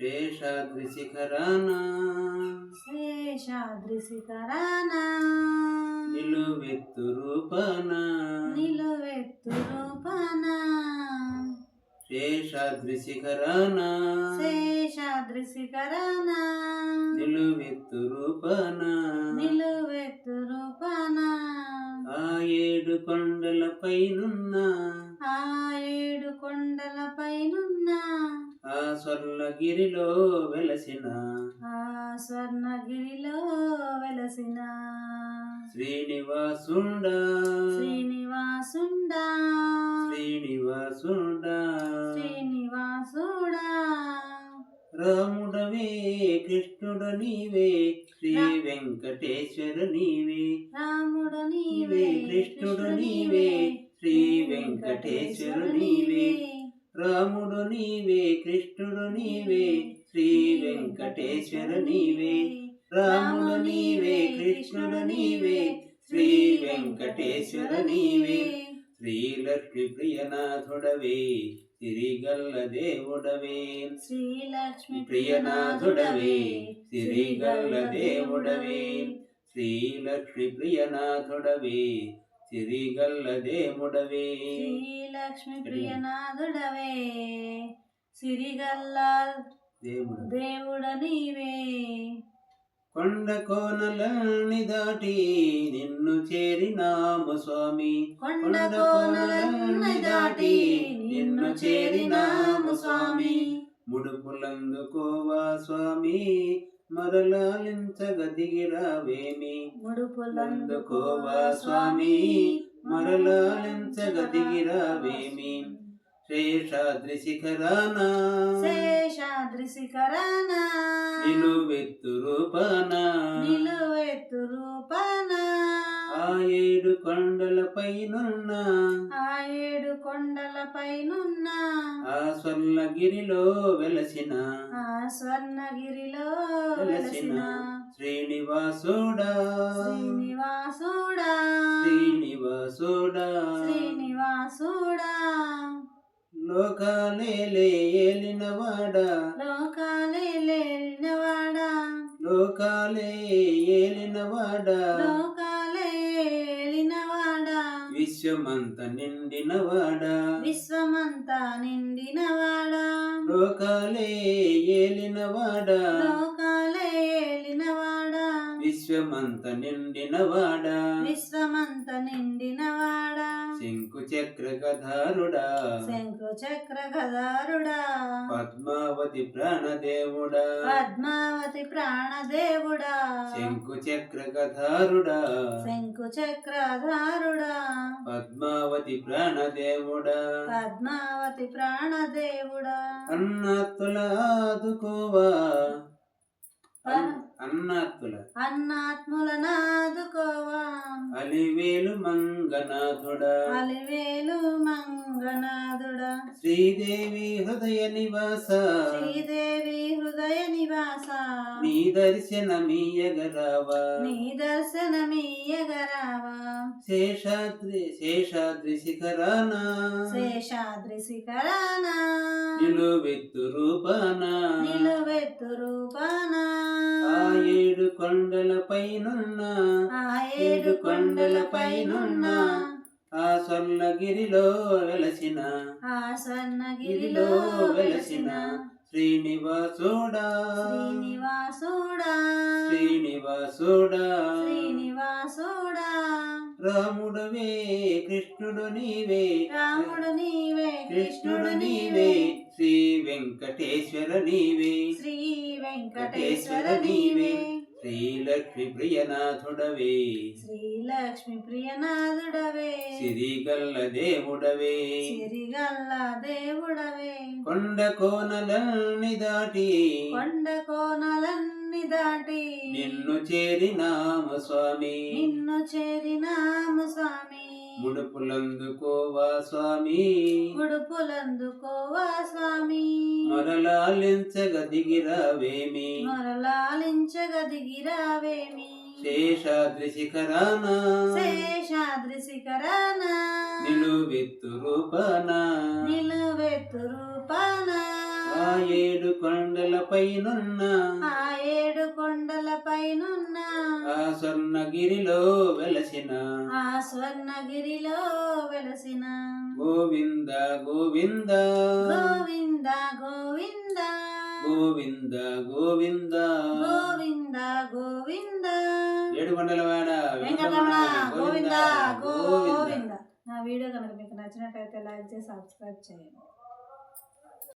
శేషాద్రి శిఖరాన శేషాద్రి శిఖరాన నిలువెత్తు రూపాన నిలువెత్తు రూపాన శేషాద్రి శిఖరాన శేషాద్రి శిఖరాన నిలువెత్తు రూపాన నిలువెత్తు రూపాన ఆ ఏడు కొండల పైనున్న ఆ ఏడు కొండల పైనున్న ఆ స్వర్ణగిరిలో వెలసిన ఆ స్వర్ణగిరిలో వెలసిన శ్రీనివాసుండా శ్రీనివాసుండా శ్రీనివాసుండా శ్రీనివాసుడా రాముడవే కృష్ణుడు నీవే శ్రీ వెంకటేశ్వర నీవే రాముడు నీవే కృష్ణుడు నీవే శ్రీ వెంకటేశ్వర నీవే రాముడు నీవే కృష్ణుడు నీవే శ్రీ వెంకటేశ్వర నీవే రాముడు నీవే కృష్ణుడు నీవే శ్రీ వెంకటేశ్వర నీవే శ్రీలక్ష్మి ప్రియనాథుడవే సిరిగల్ల దేవుడవే శ్రీలక్ష్మి ప్రియనాథుడవే సిరిగల్ల దేవుడవే శ్రీలక్ష్మి ప్రియనాథుడవే సిరిగల్ల దేవుడవే శ్రీలక్ష్మి ప్రియనాథుడవే సిరిగల్ల దేవుడ నీవే కొండ కోనలన్నీ దాటి నిన్ను చేరినాము స్వామి కొండ కోనలన్నీ దాటి నిన్ను చేరినాము స్వామి ముడుపులందుకోవా స్వామి మరలాలించగదిగిరావేమి ముడుపులందుకోవా స్వామి మరలాలించగదిగిరావేమి శేషాద్రి శిఖరాన శేషాద్రి శిఖరాన నిలువెత్తు రూపాన నిలువెత్తు రూపాన ఆ ఏడు కొండల పైనున్న ఆ ఏడు కొండల పైనున్న ఆ స్వర్ణగిరిలో వెలసిన ఆ స్వర్ణగిరిలో వెలసిన శ్రీనివాసుడా శ్రీనివాసుడా శ్రీనివాసుడా శ్రీనివాసుడా లోకాలేలే ఏలినవాడా లోకాలే లేనివాడా లోకాలే ఏలినవాడా లోకాలే ఏలినవాడా విశ్వమంత నిండినవాడా విశ్వమంతా నిండినవాడా లోకాలే ఏలినవాడా లోకాలే ఏలినవాడా విశ్వమంత నిండినవాడా విశ్వమంత నిండినవాడా శంకు చక్ర గధారుడా శంకు చక్ర గదారుడా పద్మావతి ప్రాణదేవుడా పద్మావతి ప్రాణదేవుడా శంకు చక్ర గధారుడా శంకు చక్రధారుడా పద్మావతి ప్రాణదేవుడా పద్మావతి ప్రాణదేవుడా అన్నత్తుల ఆదుకోవా అన్నత్తుల అన్నాత్ములనాదుకోవా అలివేలు మంగనాథుడా అలివేలు మంగనాథుడా శ్రీదేవి హృదయ నివాస శ్రీదేవి హృదయ నివాస నీ దర్శనమీయగరావా నీ దర్శనమీయగరావా శేషాద్రి శిఖరాన శేషాద్రి శిఖరాన నిలువెత్తు రూపాన నిలువెత్తు రూపాన ఆ ఏడు కొండల పైనున్న ఆ ఏడు కొండల పైనున్న ఆ స్వర్ణగిరిలో వెలసిన ఆ స్వర్ణగిరిలో వెలసిన శ్రీనివాసుడా శ్రీనివాసుడా శ్రీనివాసుడా శ్రీనివాసుడా రాముడవే కృష్ణుడు నీవే రాముడు నీవే కృష్ణుడు నీవే శ్రీ వెంకటేశ్వర నీవే శ్రీ వెంకటేశ్వర నీవే శ్రీలక్ష్మి ప్రియనాథుడవే శ్రీలక్ష్మి ప్రియనాథుడవే సిరిగల్ల దేవుడవే సిరిగల్ల దేవుడవే కొండ కోనలన్నీ దాటి కొండ కోనలన్నీ దాటి నిన్ను చేరినాము స్వామి నిన్ను చేరినాము స్వామి ముడుపులందుకోవా స్వామి ముడుపులందుకోవా స్వామి మరలాలించగదిగిరావేమి మరలాలించగదిగిరావేమి శేషాద్రి శిఖరాన శేషాద్రి శిఖరాన నిలువెత్తు రూపాన నిలువెత్తు రూపాన ఆ ఏడు కొండలపైనున్న ఆ ఏడు కొండలపైనున్న ఆ స్వర్ణగిరిలో వెలసిన ఆ స్వర్ణగిరిలో వెలసిన గోవింద గోవింద గోవింద గోవింద గోవింద గోవింద గోవింద గోవింద ఏడు కొండలవాడ వెంకటరమణ గోవింద గోవింద గోవింద. నా వీడియో కనుక మీకు నచ్చినట్లయితే లైక్ చేసి సబ్స్క్రైబ్ చేయండి.